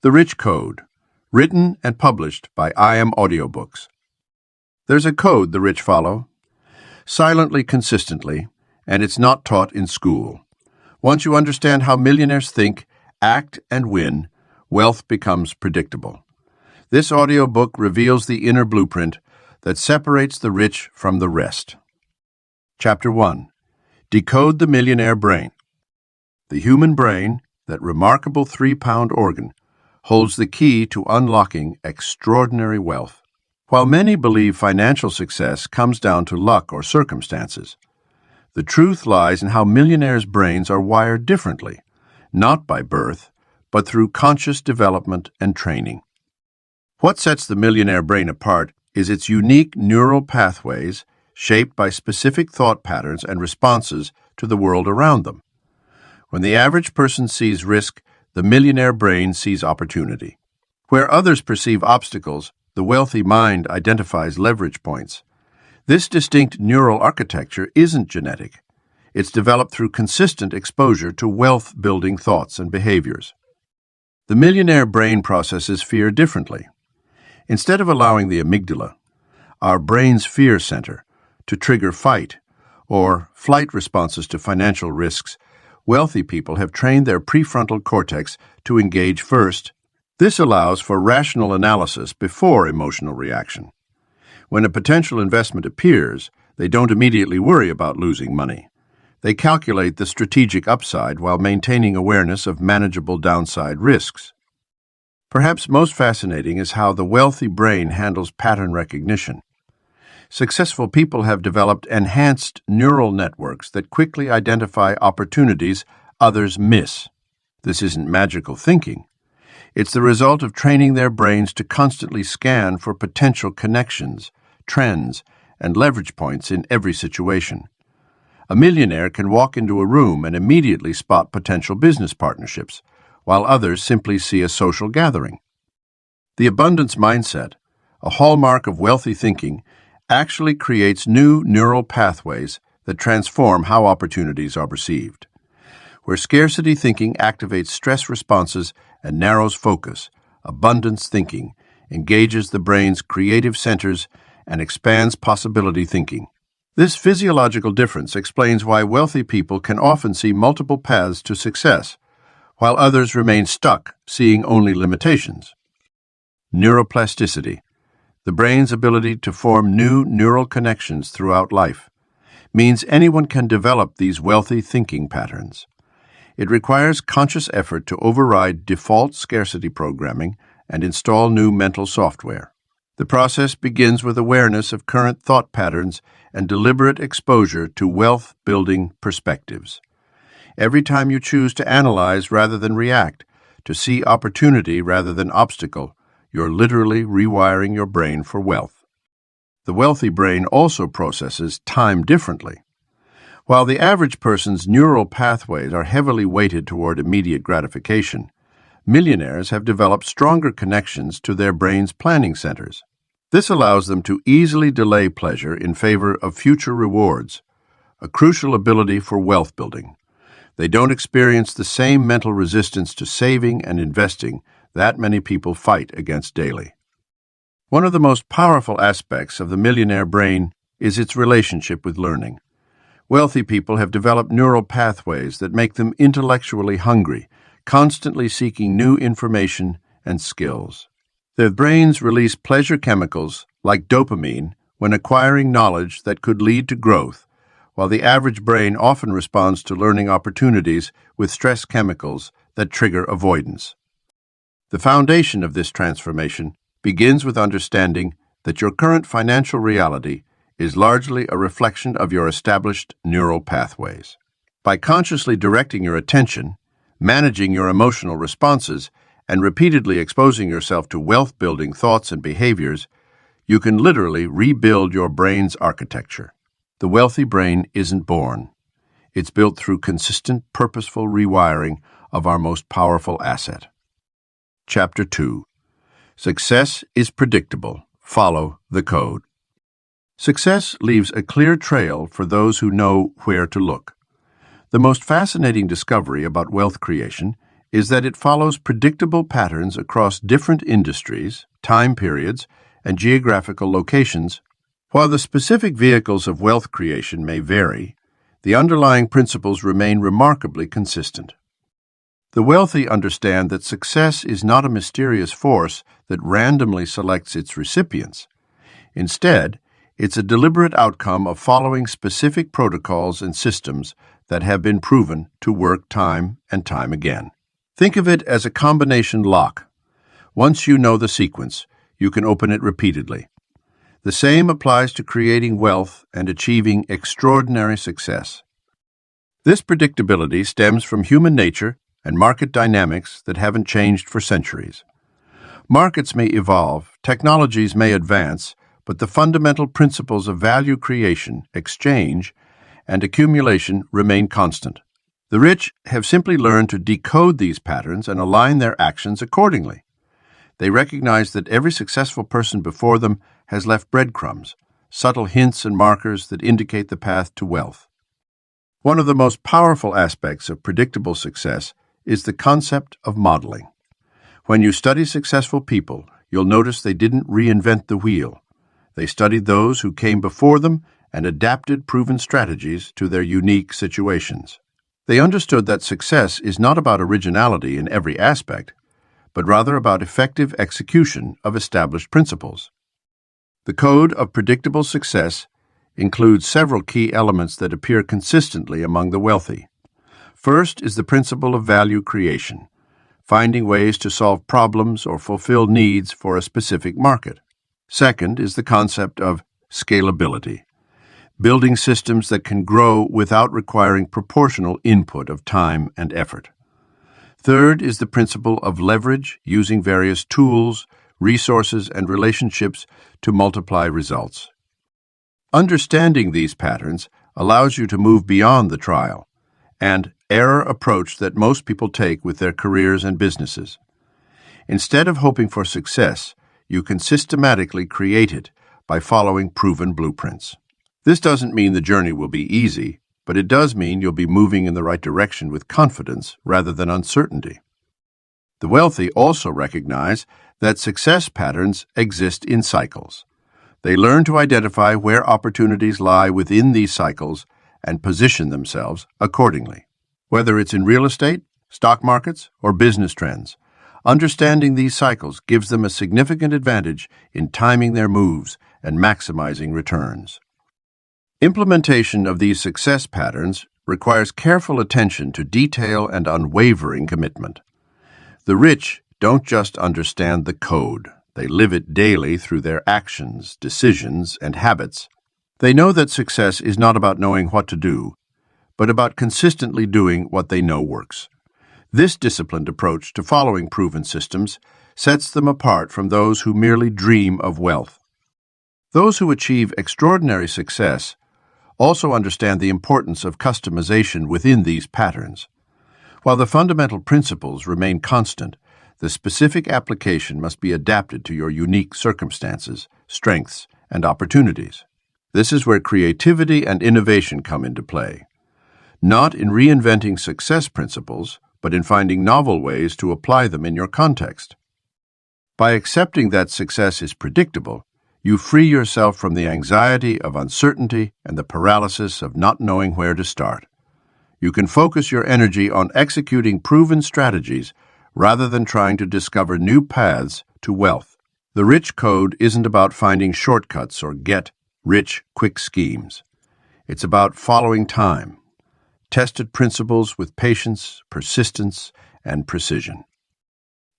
The Rich Code, written and published by IM Audiobooks. There's a code the rich follow, silently, consistently, and it's not taught in school. Once you understand how millionaires think, act, and win, wealth becomes predictable. This audiobook reveals the inner blueprint that separates the rich from the rest. Chapter 1. Decode the Millionaire Brain. The human brain, that remarkable 3-pound organ, holds the key to unlocking extraordinary wealth. While many believe financial success comes down to luck or circumstances, the truth lies in how millionaires' brains are wired differently, not by birth, but through conscious development and training. What sets the millionaire brain apart is its unique neural pathways shaped by specific thought patterns and responses to the world around them. When the average person sees risk, the millionaire brain sees opportunity. Where others perceive obstacles, the wealthy mind identifies leverage points. This distinct neural architecture isn't genetic. It's developed through consistent exposure to wealth-building thoughts and behaviors. The millionaire brain processes fear differently. Instead of allowing the amygdala, our brain's fear center, to trigger fight or flight responses to financial risks, wealthy people have trained their prefrontal cortex to engage first. This allows for rational analysis before emotional reaction. When a potential investment appears, they don't immediately worry about losing money. They calculate the strategic upside while maintaining awareness of manageable downside risks. Perhaps most fascinating is how the wealthy brain handles pattern recognition. Successful people have developed enhanced neural networks that quickly identify opportunities others miss. This isn't magical thinking. It's the result of training their brains to constantly scan for potential connections, trends, and leverage points in every situation. A millionaire can walk into a room and immediately spot potential business partnerships, while others simply see a social gathering. The abundance mindset, a hallmark of wealthy thinking, actually creates new neural pathways that transform how opportunities are perceived. Where scarcity thinking activates stress responses and narrows focus, abundance thinking engages the brain's creative centers and expands possibility thinking. This physiological difference explains why wealthy people can often see multiple paths to success, while others remain stuck, seeing only limitations. Neuroplasticity, the brain's ability to form new neural connections throughout life, means anyone can develop these wealthy thinking patterns. It requires conscious effort to override default scarcity programming and install new mental software. The process begins with awareness of current thought patterns and deliberate exposure to wealth-building perspectives. Every time you choose to analyze rather than react, to see opportunity rather than obstacle, you're literally rewiring your brain for wealth. The wealthy brain also processes time differently. While the average person's neural pathways are heavily weighted toward immediate gratification, millionaires have developed stronger connections to their brain's planning centers. This allows them to easily delay pleasure in favor of future rewards, a crucial ability for wealth building. They don't experience the same mental resistance to saving and investing that many people fight against daily. One of the most powerful aspects of the millionaire brain is its relationship with learning. Wealthy people have developed neural pathways that make them intellectually hungry, constantly seeking new information and skills. Their brains release pleasure chemicals like dopamine when acquiring knowledge that could lead to growth, while the average brain often responds to learning opportunities with stress chemicals that trigger avoidance. The foundation of this transformation begins with understanding that your current financial reality is largely a reflection of your established neural pathways. By consciously directing your attention, managing your emotional responses, and repeatedly exposing yourself to wealth-building thoughts and behaviors, you can literally rebuild your brain's architecture. The wealthy brain isn't born. It's built through consistent, purposeful rewiring of our most powerful asset. Chapter 2. Success is predictable. Follow the code. Success leaves a clear trail for those who know where to look. The most fascinating discovery about wealth creation is that it follows predictable patterns across different industries, time periods, and geographical locations. While the specific vehicles of wealth creation may vary, the underlying principles remain remarkably consistent. The wealthy understand that success is not a mysterious force that randomly selects its recipients. Instead, it's a deliberate outcome of following specific protocols and systems that have been proven to work time and time again. Think of it as a combination lock. Once you know the sequence, you can open it repeatedly. The same applies to creating wealth and achieving extraordinary success. This predictability stems from human nature and market dynamics that haven't changed for centuries. Markets may evolve, technologies may advance, but the fundamental principles of value creation, exchange, and accumulation remain constant. The rich have simply learned to decode these patterns and align their actions accordingly. They recognize that every successful person before them has left breadcrumbs, subtle hints and markers that indicate the path to wealth. One of the most powerful aspects of predictable success is the concept of modeling. When you study successful people, you'll notice they didn't reinvent the wheel. They studied those who came before them and adapted proven strategies to their unique situations. They understood that success is not about originality in every aspect, but rather about effective execution of established principles. The code of predictable success includes several key elements that appear consistently among the wealthy. First is the principle of value creation, finding ways to solve problems or fulfill needs for a specific market. Second is the concept of scalability, building systems that can grow without requiring proportional input of time and effort. Third is the principle of leverage, using various tools, resources, and relationships to multiply results. Understanding these patterns allows you to move beyond the trial and error approach that most people take with their careers and businesses. Instead of hoping for success, you can systematically create it by following proven blueprints. This doesn't mean the journey will be easy, but it does mean you'll be moving in the right direction with confidence rather than uncertainty. The wealthy also recognize that success patterns exist in cycles. They learn to identify where opportunities lie within these cycles and position themselves accordingly. Whether it's in real estate, stock markets, or business trends, understanding these cycles gives them a significant advantage in timing their moves and maximizing returns. Implementation of these success patterns requires careful attention to detail and unwavering commitment. The rich don't just understand the code. They live it daily through their actions, decisions, and habits. They know that success is not about knowing what to do, but about consistently doing what they know works. This disciplined approach to following proven systems sets them apart from those who merely dream of wealth. Those who achieve extraordinary success also understand the importance of customization within these patterns. While the fundamental principles remain constant, the specific application must be adapted to your unique circumstances, strengths, and opportunities. This is where creativity and innovation come into play. Not in reinventing success principles, but in finding novel ways to apply them in your context. By accepting that success is predictable, you free yourself from the anxiety of uncertainty and the paralysis of not knowing where to start. You can focus your energy on executing proven strategies rather than trying to discover new paths to wealth. The rich code isn't about finding shortcuts or get-rich-quick schemes. It's about following time, tested principles with patience, persistence, and precision.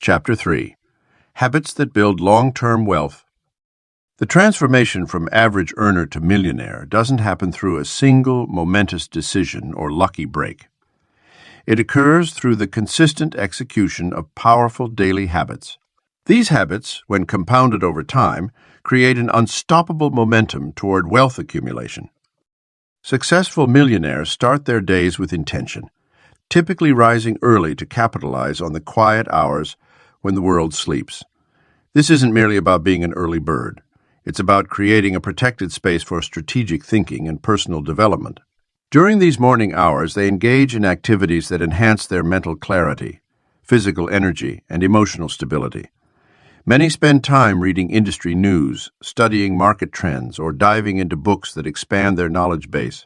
Chapter 3. Habits that build long-term wealth. The transformation from average earner to millionaire doesn't happen through a single momentous decision or lucky break. It occurs through the consistent execution of powerful daily habits. These habits, when compounded over time, create an unstoppable momentum toward wealth accumulation. Successful millionaires start their days with intention, typically rising early to capitalize on the quiet hours when the world sleeps. This isn't merely about being an early bird. It's about creating a protected space for strategic thinking and personal development. During these morning hours, they engage in activities that enhance their mental clarity, physical energy, and emotional stability. Many spend time reading industry news, studying market trends, or diving into books that expand their knowledge base.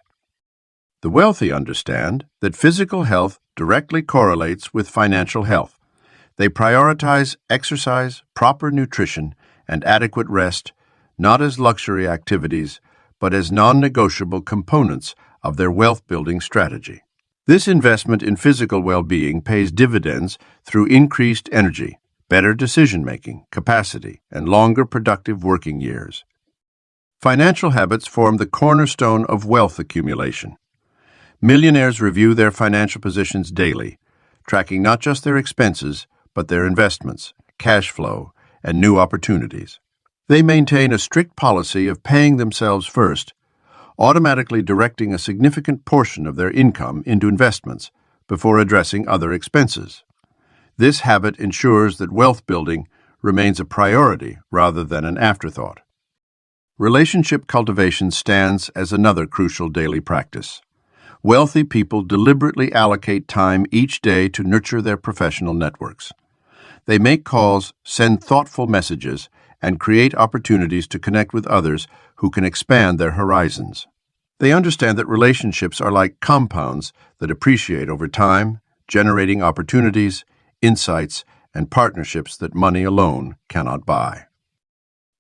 The wealthy understand that physical health directly correlates with financial health. They prioritize exercise, proper nutrition, and adequate rest, not as luxury activities, but as non-negotiable components of their wealth-building strategy. This investment in physical well-being pays dividends through increased energy, better decision-making, capacity, and longer productive working years. Financial habits form the cornerstone of wealth accumulation. Millionaires review their financial positions daily, tracking not just their expenses, but their investments, cash flow, and new opportunities. They maintain a strict policy of paying themselves first, automatically directing a significant portion of their income into investments before addressing other expenses. This habit ensures that wealth building remains a priority rather than an afterthought. Relationship cultivation stands as another crucial daily practice. Wealthy people deliberately allocate time each day to nurture their professional networks. They make calls, send thoughtful messages, and create opportunities to connect with others who can expand their horizons. They understand that relationships are like compounds that appreciate over time, generating opportunities, insights, and partnerships that money alone cannot buy.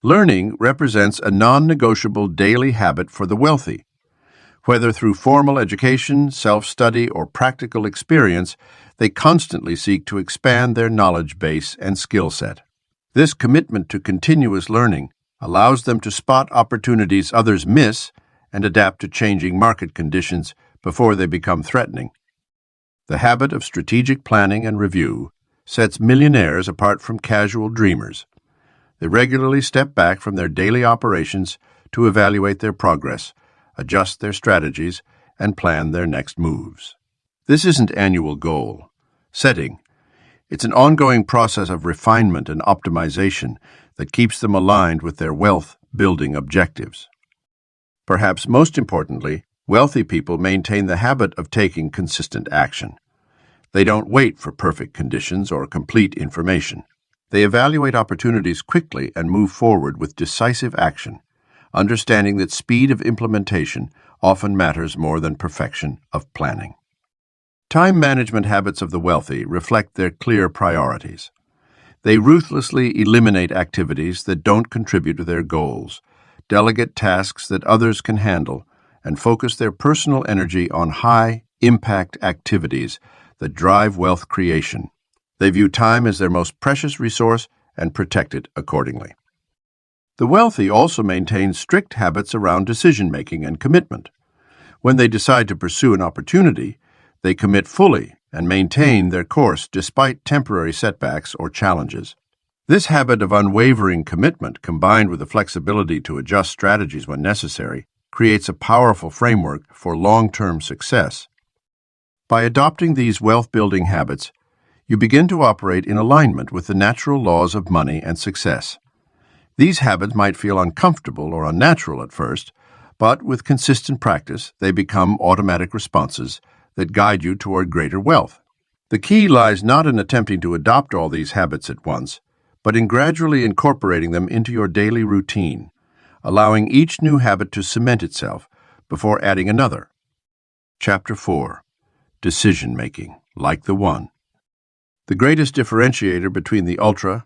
Learning represents a non-negotiable daily habit for the wealthy. Whether through formal education, self-study, or practical experience, they constantly seek to expand their knowledge base and skill set. This commitment to continuous learning allows them to spot opportunities others miss and adapt to changing market conditions before they become threatening. The habit of strategic planning and review sets millionaires apart from casual dreamers. They regularly step back from their daily operations to evaluate their progress, adjust their strategies, and plan their next moves. This isn't annual goal setting. It's an ongoing process of refinement and optimization that keeps them aligned with their wealth-building objectives. Perhaps most importantly, wealthy people maintain the habit of taking consistent action. They don't wait for perfect conditions or complete information. They evaluate opportunities quickly and move forward with decisive action, understanding that speed of implementation often matters more than perfection of planning. Time management habits of the wealthy reflect their clear priorities. They ruthlessly eliminate activities that don't contribute to their goals, delegate tasks that others can handle, and focus their personal energy on high-impact activities that drive wealth creation. They view time as their most precious resource and protect it accordingly. The wealthy also maintain strict habits around decision-making and commitment. When they decide to pursue an opportunity, they commit fully and maintain their course despite temporary setbacks or challenges. This habit of unwavering commitment, combined with the flexibility to adjust strategies when necessary, creates a powerful framework for long-term success. By adopting these wealth-building habits, you begin to operate in alignment with the natural laws of money and success. These habits might feel uncomfortable or unnatural at first, but with consistent practice, they become automatic responses that guide you toward greater wealth. The key lies not in attempting to adopt all these habits at once, but in gradually incorporating them into your daily routine, allowing each new habit to cement itself before adding another. Chapter 4. Decision-making, like the One. The greatest differentiator between the ultra,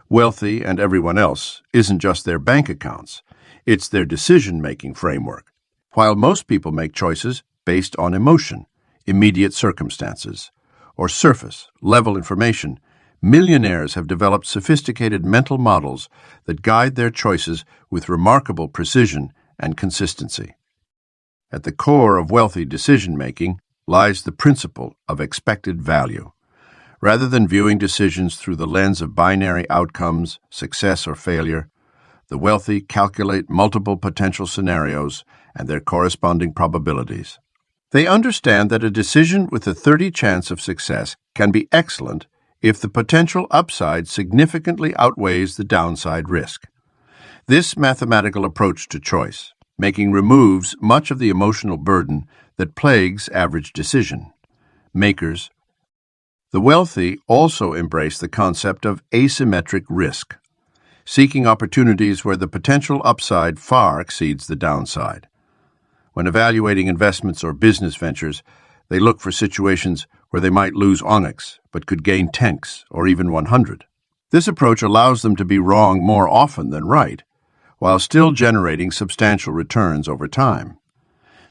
wealthy, and everyone else isn't just their bank accounts, it's their decision-making framework. While most people make choices based on emotion, immediate circumstances, or surface-level information, millionaires have developed sophisticated mental models that guide their choices with remarkable precision and consistency. At the core of wealthy decision-making lies the principle of expected value. Rather than viewing decisions through the lens of binary outcomes, success or failure, the wealthy calculate multiple potential scenarios and their corresponding probabilities. They understand that a decision with a 30% chance of success can be excellent if the potential upside significantly outweighs the downside risk. This mathematical approach to choice making removes much of the emotional burden that plagues average decision makers. The wealthy also embrace the concept of asymmetric risk, seeking opportunities where the potential upside far exceeds the downside. When evaluating investments or business ventures, they look for situations where they might lose onyx but could gain tenx or even 100. This approach allows them to be wrong more often than right, while still generating substantial returns over time.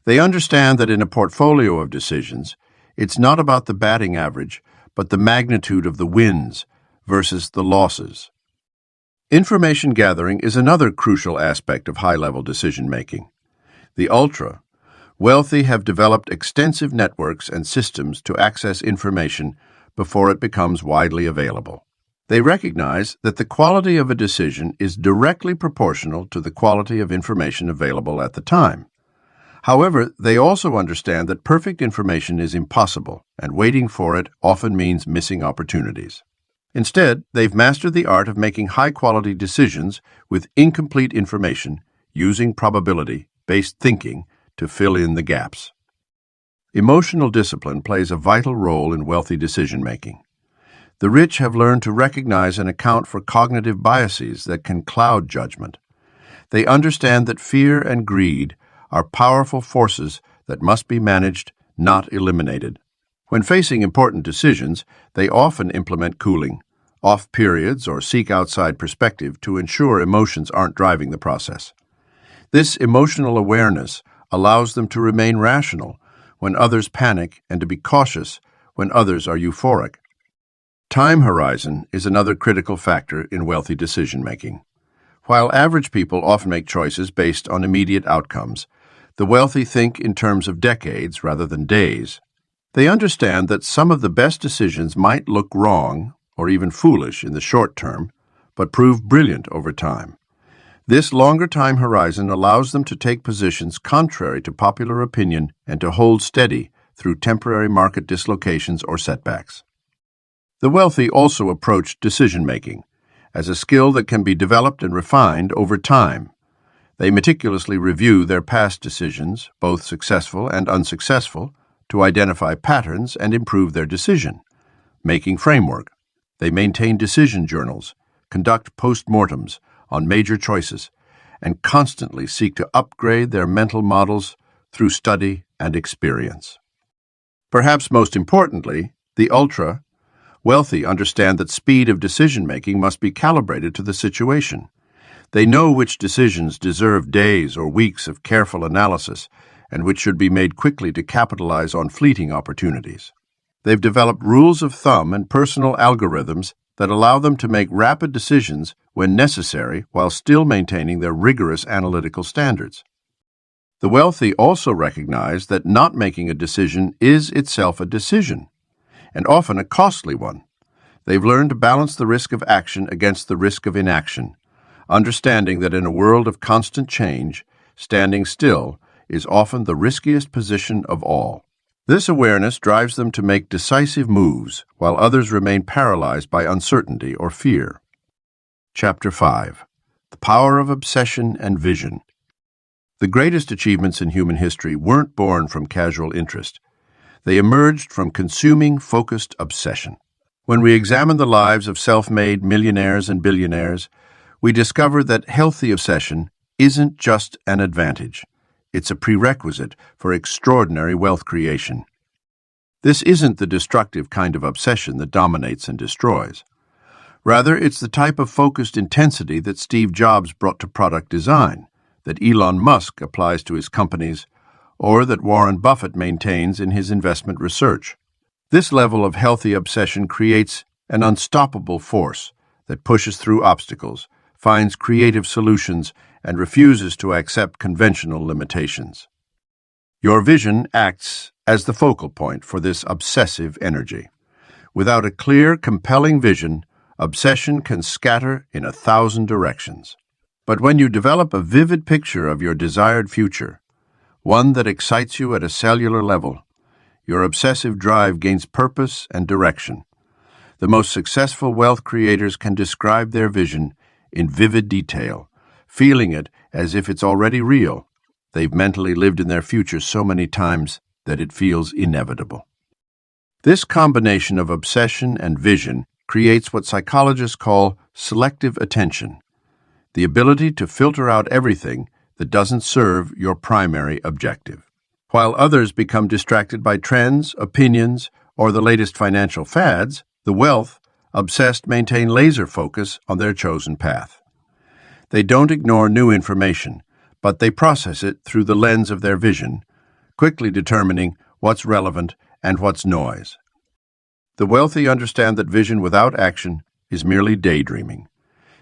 They understand that in a portfolio of decisions, it's not about the batting average, but the magnitude of the wins versus the losses. Information gathering is another crucial aspect of high-level decision-making. The ultra-wealthy have developed extensive networks and systems to access information before it becomes widely available. They recognize that the quality of a decision is directly proportional to the quality of information available at the time. However, they also understand that perfect information is impossible, and waiting for it often means missing opportunities. Instead, they've mastered the art of making high-quality decisions with incomplete information, using probability-based thinking to fill in the gaps. Emotional discipline plays a vital role in wealthy decision-making. The rich have learned to recognize and account for cognitive biases that can cloud judgment. They understand that fear and greed are powerful forces that must be managed, not eliminated. When facing important decisions, they often implement cooling, off periods, or seek outside perspective to ensure emotions aren't driving the process. This emotional awareness allows them to remain rational when others panic and to be cautious when others are euphoric. Time horizon is another critical factor in wealthy decision-making. While average people often make choices based on immediate outcomes, the wealthy think in terms of decades rather than days. They understand that some of the best decisions might look wrong or even foolish in the short term, but prove brilliant over time. This longer time horizon allows them to take positions contrary to popular opinion and to hold steady through temporary market dislocations or setbacks. The wealthy also approach decision-making as a skill that can be developed and refined over time. They meticulously review their past decisions, both successful and unsuccessful, to identify patterns and improve their decision-making framework. They maintain decision journals, conduct post-mortems on major choices, and constantly seek to upgrade their mental models through study and experience. Perhaps most importantly, the ultra-wealthy understand that speed of decision-making must be calibrated to the situation. They know which decisions deserve days or weeks of careful analysis and which should be made quickly to capitalize on fleeting opportunities. They've developed rules of thumb and personal algorithms that allow them to make rapid decisions when necessary while still maintaining their rigorous analytical standards. The wealthy also recognize that not making a decision is itself a decision, and often a costly one. They've learned to balance the risk of action against the risk of inaction, understanding that in a world of constant change, standing still is often the riskiest position of all. This awareness drives them to make decisive moves while others remain paralyzed by uncertainty or fear. Chapter 5. The Power of Obsession and Vision. The greatest achievements in human history weren't born from casual interest. They emerged from consuming, focused obsession. When we examine the lives of self-made millionaires and billionaires, we discover that healthy obsession isn't just an advantage. It's a prerequisite for extraordinary wealth creation. This isn't the destructive kind of obsession that dominates and destroys. Rather, it's the type of focused intensity that Steve Jobs brought to product design, that Elon Musk applies to his companies, or that Warren Buffett maintains in his investment research. This level of healthy obsession creates an unstoppable force that pushes through obstacles, finds creative solutions, and refuses to accept conventional limitations. Your vision acts as the focal point for this obsessive energy. Without a clear, compelling vision, obsession can scatter in 1,000 directions. But when you develop a vivid picture of your desired future, one that excites you at a cellular level, your obsessive drive gains purpose and direction. The most successful wealth creators can describe their vision in vivid detail, feeling it as if it's already real. They've mentally lived in their future so many times that it feels inevitable. This combination of obsession and vision creates what psychologists call selective attention, the ability to filter out everything that doesn't serve your primary objective. While others become distracted by trends, opinions, or the latest financial fads, the wealth-obsessed maintain laser focus on their chosen path. They don't ignore new information, but they process it through the lens of their vision, quickly determining what's relevant and what's noise. The wealthy understand that vision without action is merely daydreaming.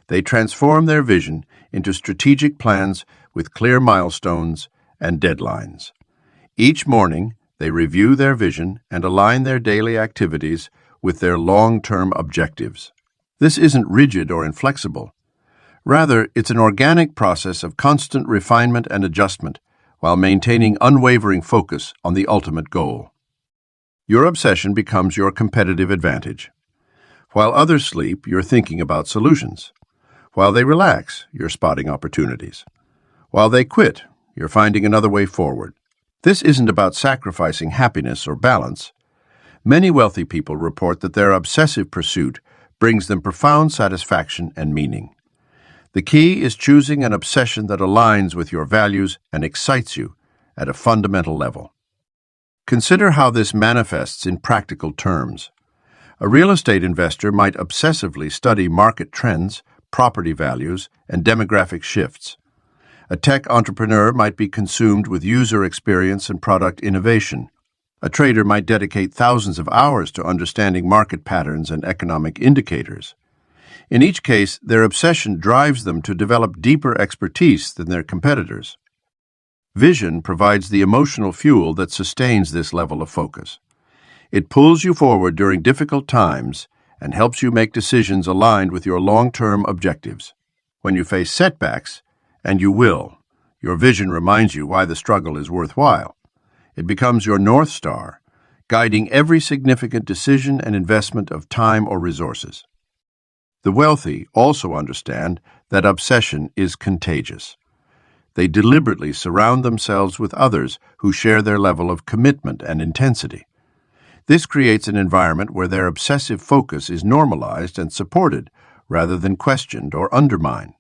They transform their vision into strategic plans with clear milestones and deadlines. Each morning, they review their vision and align their daily activities with their long-term objectives. This isn't rigid or inflexible. Rather, it's an organic process of constant refinement and adjustment while maintaining unwavering focus on the ultimate goal. Your obsession becomes your competitive advantage. While others sleep, you're thinking about solutions. While they relax, you're spotting opportunities. While they quit, you're finding another way forward. This isn't about sacrificing happiness or balance. Many wealthy people report that their obsessive pursuit brings them profound satisfaction and meaning. The key is choosing an obsession that aligns with your values and excites you at a fundamental level. Consider how this manifests in practical terms. A real estate investor might obsessively study market trends, property values, and demographic shifts. A tech entrepreneur might be consumed with user experience and product innovation. A trader might dedicate thousands of hours to understanding market patterns and economic indicators. In each case, their obsession drives them to develop deeper expertise than their competitors. Vision provides the emotional fuel that sustains this level of focus. It pulls you forward during difficult times and helps you make decisions aligned with your long-term objectives. When you face setbacks, and you will, your vision reminds you why the struggle is worthwhile. It becomes your North Star, guiding every significant decision and investment of time or resources. The wealthy also understand that obsession is contagious. They deliberately surround themselves with others who share their level of commitment and intensity. This creates an environment where their obsessive focus is normalized and supported rather than questioned or undermined.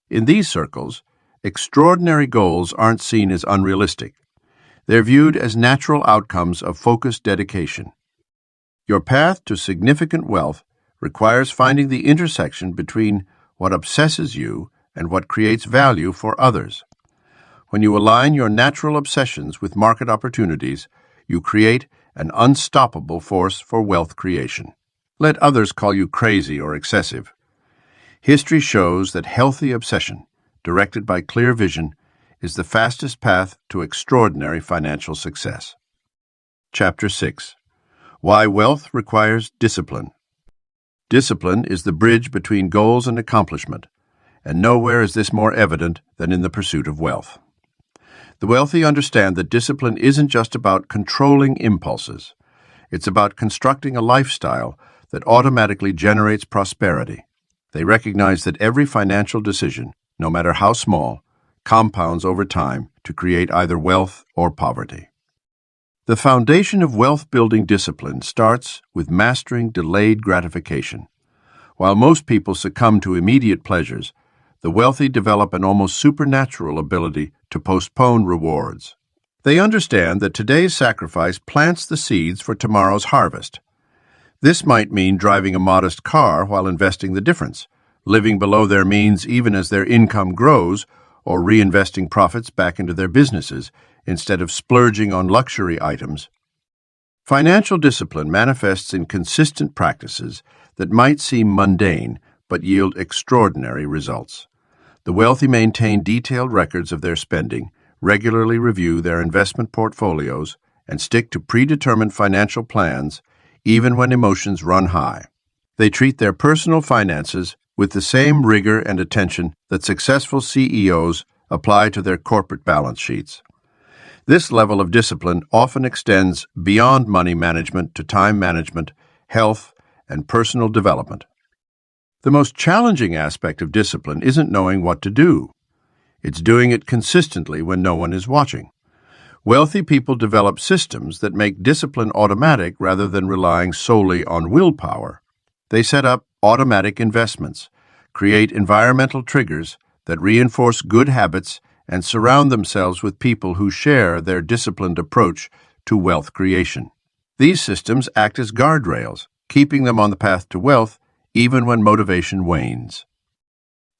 In these circles, extraordinary goals aren't seen as unrealistic. They're viewed as natural outcomes of focused dedication. Your path to significant wealth requires finding the intersection between what obsesses you and what creates value for others. When you align your natural obsessions with market opportunities, you create an unstoppable force for wealth creation. Let others call you crazy or excessive. History shows that healthy obsession, directed by clear vision, is the fastest path to extraordinary financial success. Chapter 6. Why Wealth Requires Discipline. Discipline is the bridge between goals and accomplishment, and nowhere is this more evident than in the pursuit of wealth. The wealthy understand that discipline isn't just about controlling impulses. It's about constructing a lifestyle that automatically generates prosperity. They recognize that every financial decision, no matter how small, compounds over time to create either wealth or poverty. The foundation of wealth-building discipline starts with mastering delayed gratification. While most people succumb to immediate pleasures, the wealthy develop an almost supernatural ability to postpone rewards. They understand that today's sacrifice plants the seeds for tomorrow's harvest. This might mean driving a modest car while investing the difference, living below their means even as their income grows, or reinvesting profits back into their businesses instead of splurging on luxury items. Financial discipline manifests in consistent practices that might seem mundane but yield extraordinary results. The wealthy maintain detailed records of their spending, regularly review their investment portfolios, and stick to predetermined financial plans even when emotions run high. They treat their personal finances with the same rigor and attention that successful CEOs apply to their corporate balance sheets. This level of discipline often extends beyond money management to time management, health, and personal development. The most challenging aspect of discipline isn't knowing what to do. It's doing it consistently when no one is watching. Wealthy people develop systems that make discipline automatic rather than relying solely on willpower. They set up automatic investments, create environmental triggers that reinforce good habits, and surround themselves with people who share their disciplined approach to wealth creation. These systems act as guardrails, keeping them on the path to wealth even when motivation wanes.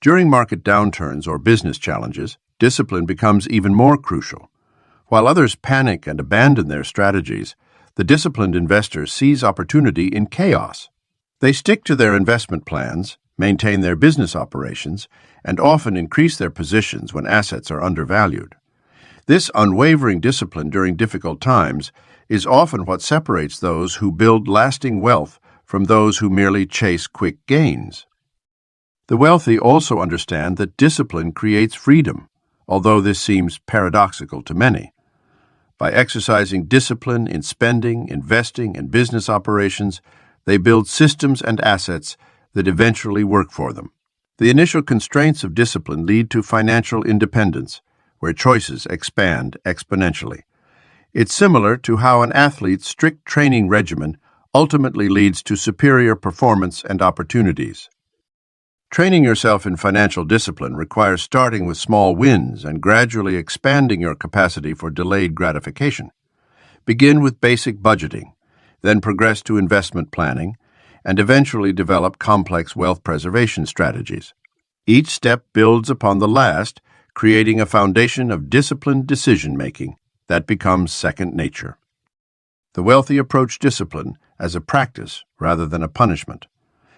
During market downturns or business challenges, discipline becomes even more crucial. While others panic and abandon their strategies, the disciplined investor sees opportunity in chaos. They stick to their investment plans, maintain their business operations, and often increase their positions when assets are undervalued. This unwavering discipline during difficult times is often what separates those who build lasting wealth from those who merely chase quick gains. The wealthy also understand that discipline creates freedom, although this seems paradoxical to many. By exercising discipline in spending, investing, and business operations, they build systems and assets that eventually work for them. The initial constraints of discipline lead to financial independence, where choices expand exponentially. It's similar to how an athlete's strict training regimen ultimately leads to superior performance and opportunities. Training yourself in financial discipline requires starting with small wins and gradually expanding your capacity for delayed gratification. Begin with basic budgeting, then progress to investment planning, and eventually develop complex wealth preservation strategies. Each step builds upon the last, creating a foundation of disciplined decision-making that becomes second nature. The wealthy approach discipline as a practice rather than a punishment.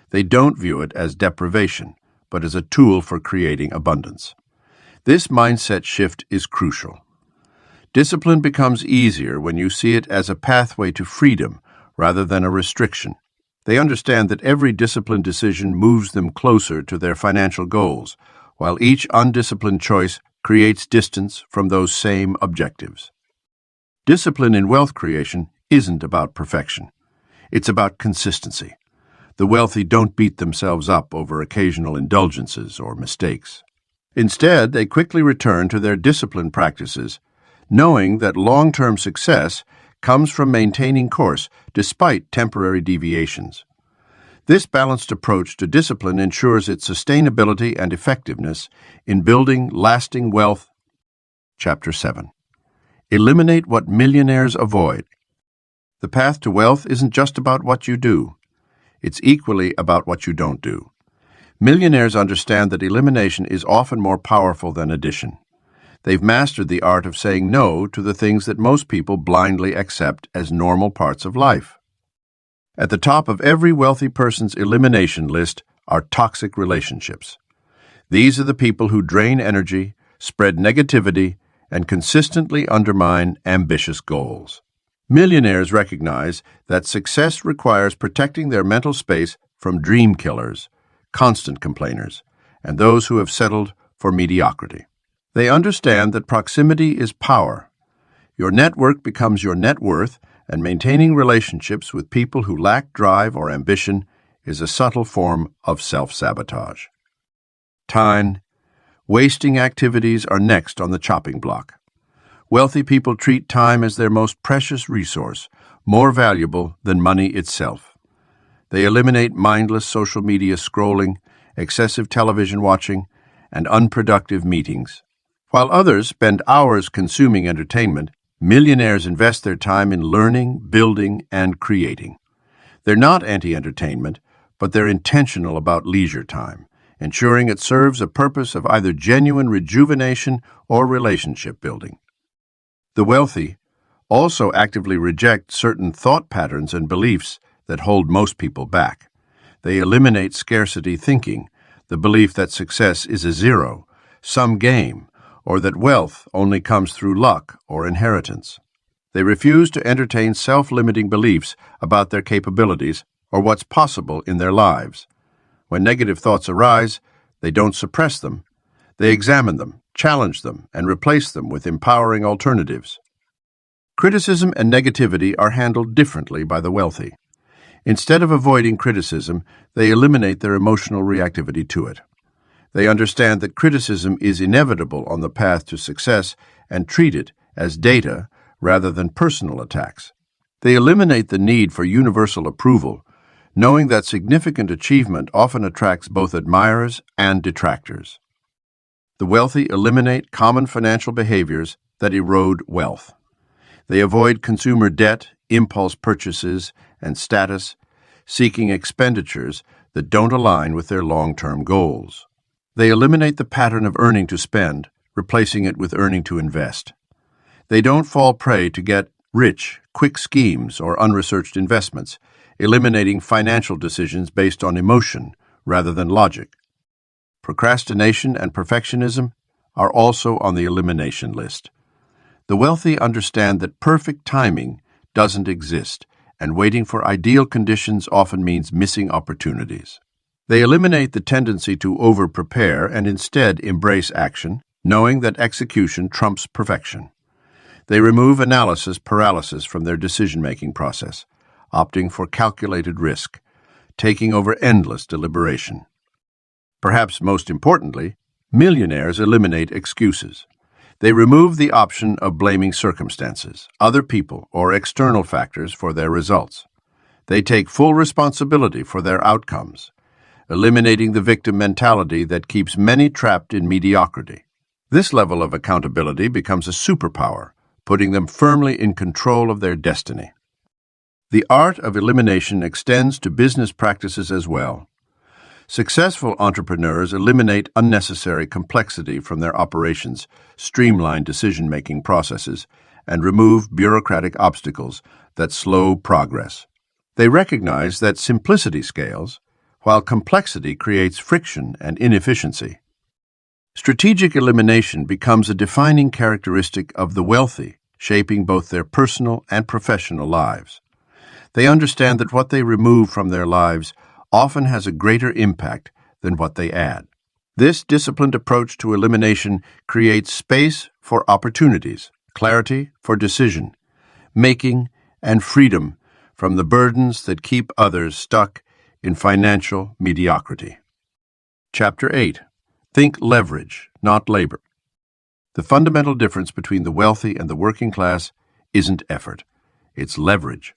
They don't view it as deprivation, but as a tool for creating abundance. This mindset shift is crucial. Discipline becomes easier when you see it as a pathway to freedom rather than a restriction. They understand that every disciplined decision moves them closer to their financial goals, while each undisciplined choice creates distance from those same objectives. Discipline in wealth creation isn't about perfection. It's about consistency. The wealthy don't beat themselves up over occasional indulgences or mistakes. Instead, they quickly return to their disciplined practices, knowing that long-term success comes from maintaining course despite temporary deviations. This balanced approach to discipline ensures its sustainability and effectiveness in building lasting wealth. Chapter 7. Eliminate what millionaires avoid. The path to wealth isn't just about what you do. It's equally about what you don't do. Millionaires understand that elimination is often more powerful than addition. They've mastered the art of saying no to the things that most people blindly accept as normal parts of life. At the top of every wealthy person's elimination list are toxic relationships. These are the people who drain energy, spread negativity, and consistently undermine ambitious goals. Millionaires recognize that success requires protecting their mental space from dream killers, constant complainers, and those who have settled for mediocrity. They understand that proximity is power. Your network becomes your net worth, and maintaining relationships with people who lack drive or ambition is a subtle form of self-sabotage. Time. Wasting activities are next on the chopping block. Wealthy people treat time as their most precious resource, more valuable than money itself. They eliminate mindless social media scrolling, excessive television watching, and unproductive meetings. While others spend hours consuming entertainment, millionaires invest their time in learning, building, and creating. They're not anti-entertainment, but they're intentional about leisure time, ensuring it serves a purpose of either genuine rejuvenation or relationship building. The wealthy also actively reject certain thought patterns and beliefs that hold most people back. They eliminate scarcity thinking, the belief that success is a zero, sum game, or that wealth only comes through luck or inheritance. They refuse to entertain self-limiting beliefs about their capabilities or what's possible in their lives. When negative thoughts arise, they don't suppress them. They examine them, challenge them, and replace them with empowering alternatives. Criticism and negativity are handled differently by the wealthy. Instead of avoiding criticism, they eliminate their emotional reactivity to it. They understand that criticism is inevitable on the path to success and treat it as data rather than personal attacks. They eliminate the need for universal approval, knowing that significant achievement often attracts both admirers and detractors. The wealthy eliminate common financial behaviors that erode wealth. They avoid consumer debt, impulse purchases, and status, seeking expenditures that don't align with their long-term goals. They eliminate the pattern of earning to spend, replacing it with earning to invest. They don't fall prey to get rich, quick schemes or unresearched investments, eliminating financial decisions based on emotion rather than logic. Procrastination and perfectionism are also on the elimination list. The wealthy understand that perfect timing doesn't exist, and waiting for ideal conditions often means missing opportunities. They eliminate the tendency to over-prepare and instead embrace action, knowing that execution trumps perfection. They remove analysis paralysis from their decision-making process, opting for calculated risk, taking over endless deliberation. Perhaps most importantly, millionaires eliminate excuses. They remove the option of blaming circumstances, other people, or external factors for their results. They take full responsibility for their outcomes, eliminating the victim mentality that keeps many trapped in mediocrity. This level of accountability becomes a superpower, putting them firmly in control of their destiny. The art of elimination extends to business practices as well. Successful entrepreneurs eliminate unnecessary complexity from their operations, streamline decision-making processes, and remove bureaucratic obstacles that slow progress. They recognize that simplicity scales, while complexity creates friction and inefficiency. Strategic elimination becomes a defining characteristic of the wealthy, shaping both their personal and professional lives. They understand that what they remove from their lives often has a greater impact than what they add. This disciplined approach to elimination creates space for opportunities, clarity for decision making, and freedom from the burdens that keep others stuck in financial mediocrity. Chapter 8. Think leverage, not labor. The fundamental difference between the wealthy and the working class isn't effort, it's leverage.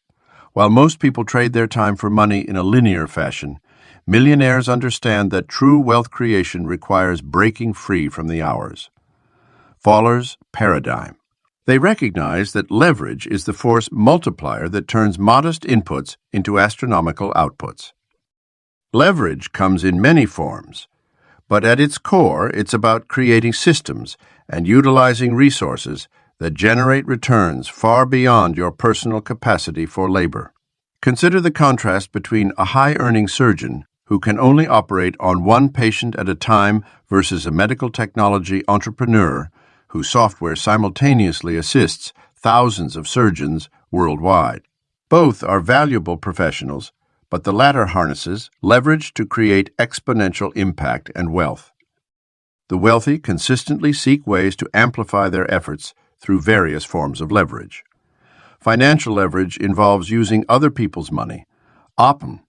While most people trade their time for money in a linear fashion, millionaires understand that true wealth creation requires breaking free from the hours. Fowler's paradigm. They recognize that leverage is the force multiplier that turns modest inputs into astronomical outputs. Leverage comes in many forms, but at its core, it's about creating systems and utilizing resources that generate returns far beyond your personal capacity for labor. Consider the contrast between a high-earning surgeon who can only operate on one patient at a time versus a medical technology entrepreneur whose software simultaneously assists thousands of surgeons worldwide. Both are valuable professionals, but the latter harnesses leverage to create exponential impact and wealth. The wealthy consistently seek ways to amplify their efforts through various forms of leverage. Financial leverage involves using other people's money, often,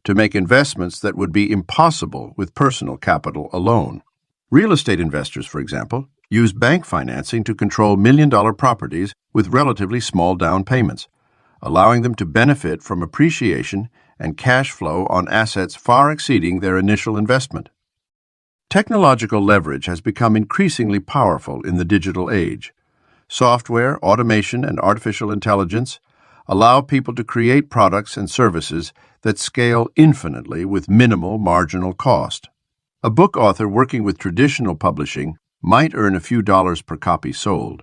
to make investments that would be impossible with personal capital alone. Real estate investors, for example, use bank financing to control million-dollar properties with relatively small down payments, allowing them to benefit from appreciation and cash flow on assets far exceeding their initial investment. Technological leverage has become increasingly powerful in the digital age. Software, automation, and artificial intelligence allow people to create products and services that scale infinitely with minimal marginal cost. A book author working with traditional publishing might earn a few dollars per copy sold,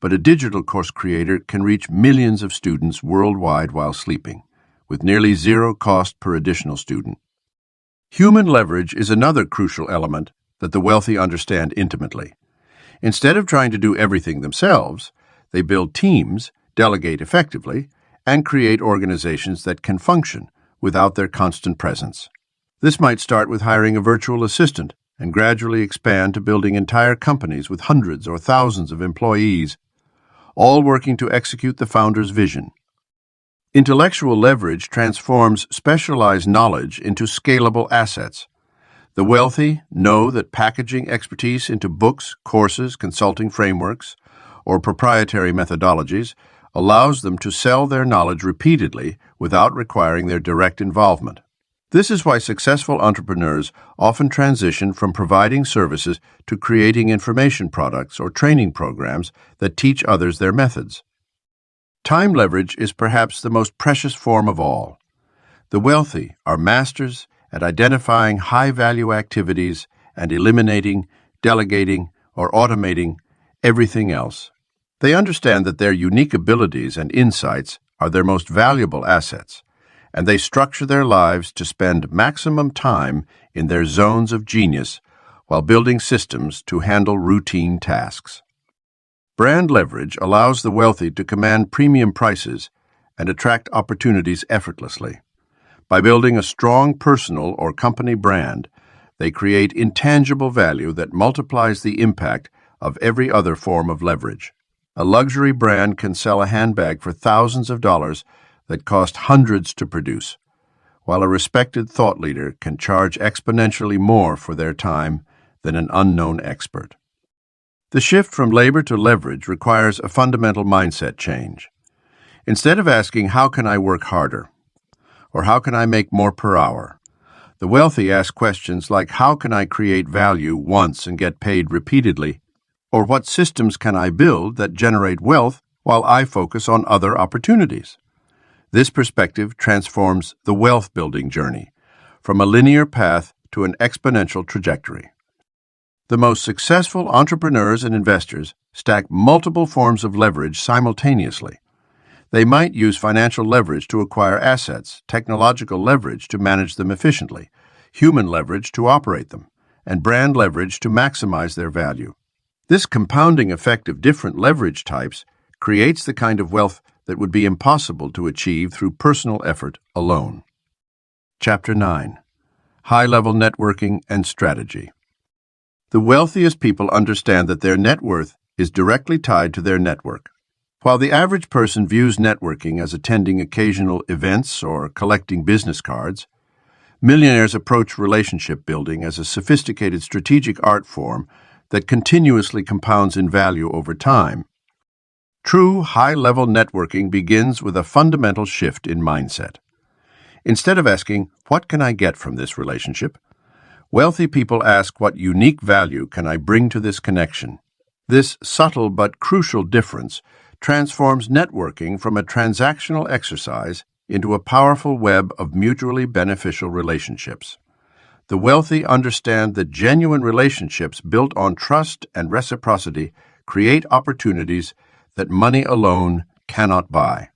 but a digital course creator can reach millions of students worldwide while sleeping, with nearly zero cost per additional student. Human leverage is another crucial element that the wealthy understand intimately. Instead of trying to do everything themselves, they build teams, delegate effectively, and create organizations that can function without their constant presence. This might start with hiring a virtual assistant and gradually expand to building entire companies with hundreds or thousands of employees, all working to execute the founder's vision. Intellectual leverage transforms specialized knowledge into scalable assets. The wealthy know that packaging expertise into books, courses, consulting frameworks, or proprietary methodologies allows them to sell their knowledge repeatedly without requiring their direct involvement. This is why successful entrepreneurs often transition from providing services to creating information products or training programs that teach others their methods. Time leverage is perhaps the most precious form of all. The wealthy are masters at identifying high-value activities and eliminating, delegating, or automating everything else. They understand that their unique abilities and insights are their most valuable assets, and they structure their lives to spend maximum time in their zones of genius while building systems to handle routine tasks. Brand leverage allows the wealthy to command premium prices and attract opportunities effortlessly. By building a strong personal or company brand, they create intangible value that multiplies the impact of every other form of leverage. A luxury brand can sell a handbag for thousands of dollars that cost hundreds to produce, while a respected thought leader can charge exponentially more for their time than an unknown expert. The shift from labor to leverage requires a fundamental mindset change. Instead of asking, "How can I work harder?" or "How can I make more per hour?" the wealthy ask questions like, "How can I create value once and get paid repeatedly?" or "What systems can I build that generate wealth while I focus on other opportunities?" This perspective transforms the wealth-building journey from a linear path to an exponential trajectory. The most successful entrepreneurs and investors stack multiple forms of leverage simultaneously. They might use financial leverage to acquire assets, technological leverage to manage them efficiently, human leverage to operate them, and brand leverage to maximize their value. This compounding effect of different leverage types creates the kind of wealth that would be impossible to achieve through personal effort alone. Chapter 9. High-Level Networking and Strategy. The wealthiest people understand that their net worth is directly tied to their network. While the average person views networking as attending occasional events or collecting business cards, millionaires approach relationship building as a sophisticated strategic art form that continuously compounds in value over time. True high-level networking begins with a fundamental shift in mindset. Instead of asking, "What can I get from this relationship?" wealthy people ask, "What unique value can I bring to this connection?" This subtle but crucial difference transforms networking from a transactional exercise into a powerful web of mutually beneficial relationships. The wealthy understand that genuine relationships built on trust and reciprocity create opportunities that money alone cannot buy.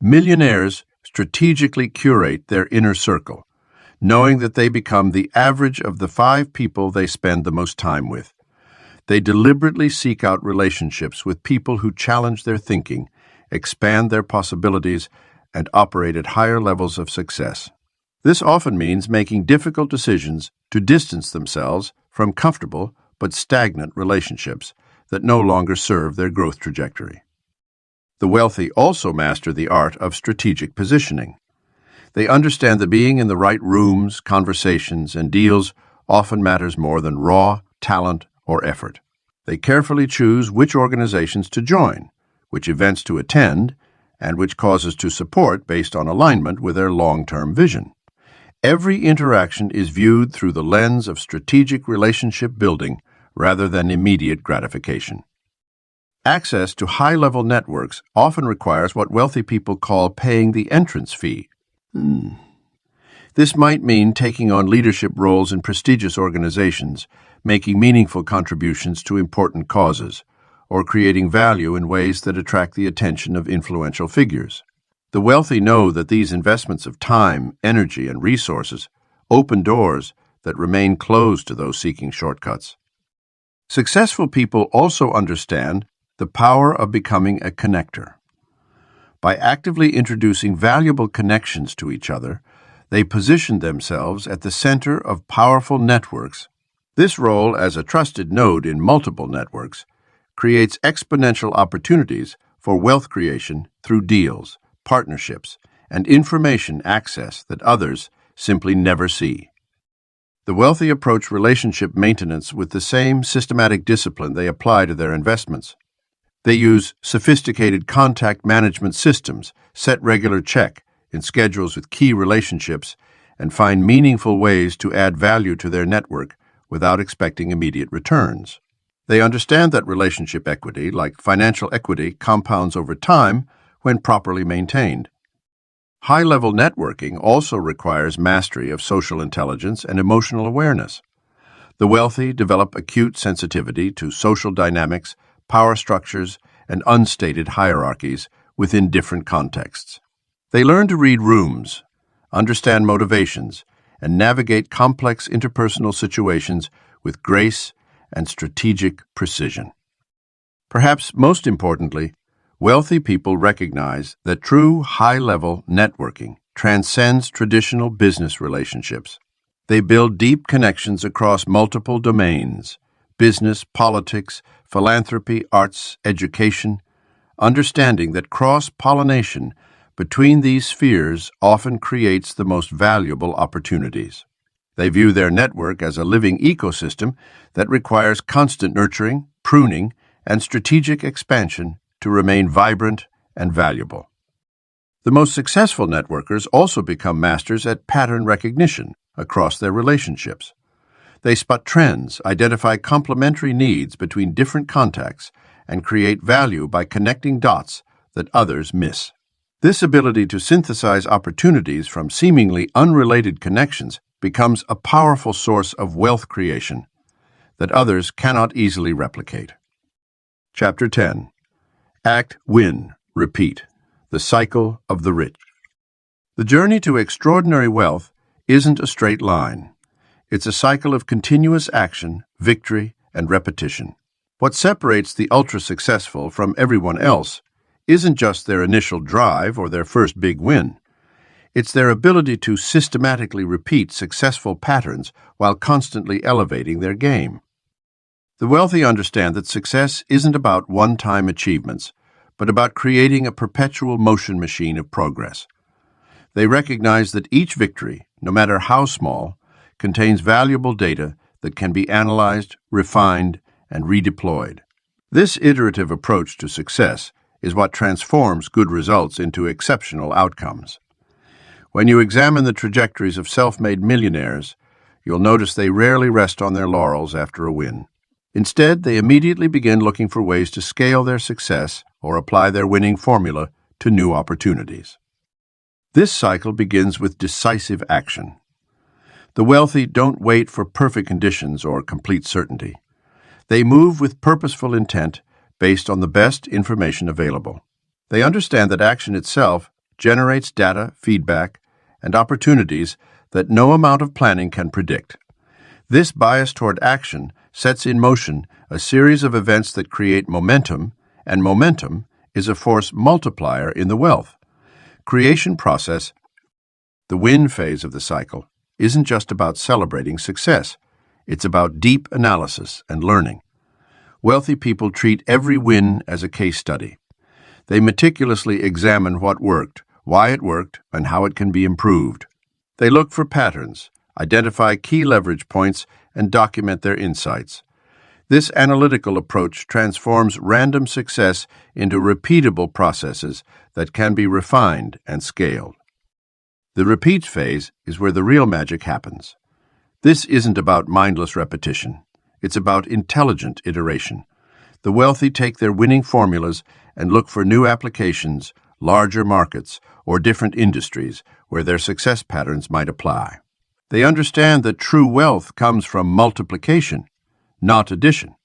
Millionaires strategically curate their inner circle, knowing that they become the average of the 5 people they spend the most time with. They deliberately seek out relationships with people who challenge their thinking, expand their possibilities, and operate at higher levels of success. This often means making difficult decisions to distance themselves from comfortable but stagnant relationships that no longer serve their growth trajectory. The wealthy also master the art of strategic positioning. They understand that being in the right rooms, conversations, and deals often matters more than raw talent or effort. They carefully choose which organizations to join, which events to attend, and which causes to support based on alignment with their long-term vision. Every interaction is viewed through the lens of strategic relationship building rather than immediate gratification. Access to high-level networks often requires what wealthy people call paying the entrance fee. This might mean taking on leadership roles in prestigious organizations, making meaningful contributions to important causes, or creating value in ways that attract the attention of influential figures. The wealthy know that these investments of time, energy, and resources open doors that remain closed to those seeking shortcuts. Successful people also understand the power of becoming a connector. By actively introducing valuable connections to each other, they position themselves at the center of powerful networks. This role as a trusted node in multiple networks creates exponential opportunities for wealth creation through deals, partnerships, and information access that others simply never see. The wealthy approach relationship maintenance with the same systematic discipline they apply to their investments. They use sophisticated contact management systems, set regular check in schedules with key relationships, and find meaningful ways to add value to their network without expecting immediate returns. They understand that relationship equity, like financial equity, compounds over time when properly maintained. High-level networking also requires mastery of social intelligence and emotional awareness. The wealthy develop acute sensitivity to social dynamics, power structures, and unstated hierarchies within different contexts. They learn to read rooms, understand motivations, and navigate complex interpersonal situations with grace and strategic precision. Perhaps most importantly, wealthy people recognize that true high-level networking transcends traditional business relationships. They build deep connections across multiple domains: business, politics, philanthropy, arts, education, understanding that cross-pollination between these spheres often creates the most valuable opportunities. They view their network as a living ecosystem that requires constant nurturing, pruning, and strategic expansion to remain vibrant and valuable. The most successful networkers also become masters at pattern recognition across their relationships. They spot trends, identify complementary needs between different contacts, and create value by connecting dots that others miss. This ability to synthesize opportunities from seemingly unrelated connections becomes a powerful source of wealth creation that others cannot easily replicate. Chapter 10. Act, Win, Repeat. The Cycle of the Rich. The journey to extraordinary wealth isn't a straight line. It's a cycle of continuous action, victory, and repetition. What separates the ultra-successful from everyone else isn't just their initial drive or their first big win. It's their ability to systematically repeat successful patterns while constantly elevating their game. The wealthy understand that success isn't about one-time achievements, but about creating a perpetual motion machine of progress. They recognize that each victory, no matter how small, contains valuable data that can be analyzed, refined, and redeployed. This iterative approach to success is what transforms good results into exceptional outcomes. When you examine the trajectories of self-made millionaires, you'll notice they rarely rest on their laurels after a win. Instead, they immediately begin looking for ways to scale their success or apply their winning formula to new opportunities. This cycle begins with decisive action. The wealthy don't wait for perfect conditions or complete certainty. They move with purposeful intent based on the best information available. They understand that action itself generates data, feedback, and opportunities that no amount of planning can predict. This bias toward action sets in motion a series of events that create momentum, and momentum is a force multiplier in the wealth creation process. The win phase of the cycle isn't just about celebrating success. It's about deep analysis and learning. Wealthy people treat every win as a case study. They meticulously examine what worked, why it worked, and how it can be improved. They look for patterns, identify key leverage points, and document their insights. This analytical approach transforms random success into repeatable processes that can be refined and scaled. The repeat phase is where the real magic happens. This isn't about mindless repetition. It's about intelligent iteration. The wealthy take their winning formulas and look for new applications, larger markets, or different industries where their success patterns might apply. They understand that true wealth comes from multiplication, not addition.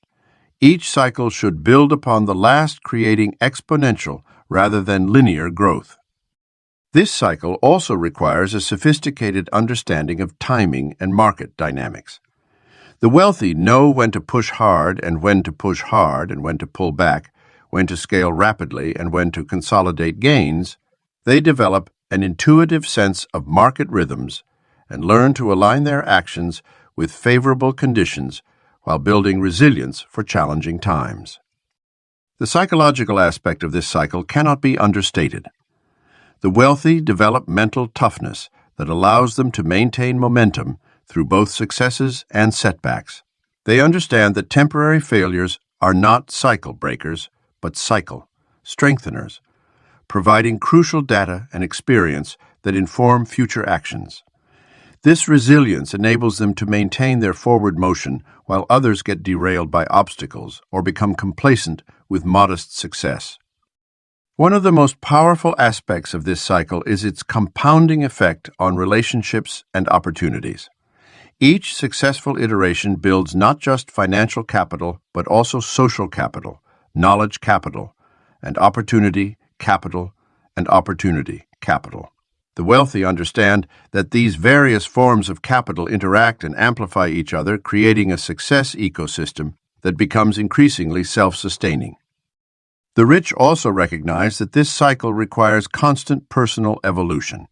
Each cycle should build upon the last, creating exponential rather than linear growth. This cycle also requires a sophisticated understanding of timing and market dynamics. The wealthy know when to push hard and when to push hard and when to pull back, when to scale rapidly and when to consolidate gains. They develop an intuitive sense of market rhythms and learn to align their actions with favorable conditions while building resilience for challenging times. The psychological aspect of this cycle cannot be understated. The wealthy develop mental toughness that allows them to maintain momentum through both successes and setbacks. They understand that temporary failures are not cycle breakers, but cycle, strengtheners, providing crucial data and experience that inform future actions. This resilience enables them to maintain their forward motion while others get derailed by obstacles or become complacent with modest success. One of the most powerful aspects of this cycle is its compounding effect on relationships and opportunities. Each successful iteration builds not just financial capital, but also social capital, knowledge capital, and opportunity capital, and opportunity capital. The wealthy understand that these various forms of capital interact and amplify each other, creating a success ecosystem that becomes increasingly self-sustaining. The rich also recognize that this cycle requires constant personal evolution.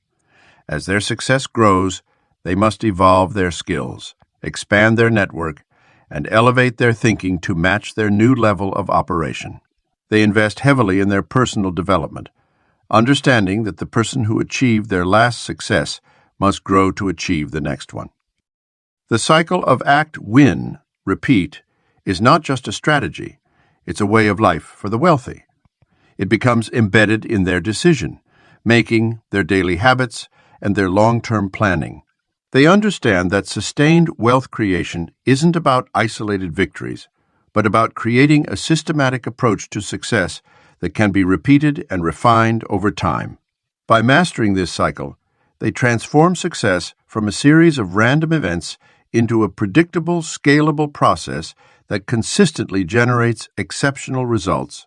As their success grows, they must evolve their skills, expand their network, and elevate their thinking to match their new level of operation. They invest heavily in their personal development, understanding that the person who achieved their last success must grow to achieve the next one. The cycle of act, win, repeat is not just a strategy, it's a way of life for the wealthy. It becomes embedded in their decision-making, their daily habits, and their long-term planning. They understand that sustained wealth creation isn't about isolated victories, but about creating a systematic approach to success that can be repeated and refined over time. By mastering this cycle, they transform success from a series of random events into a predictable, scalable process that consistently generates exceptional results.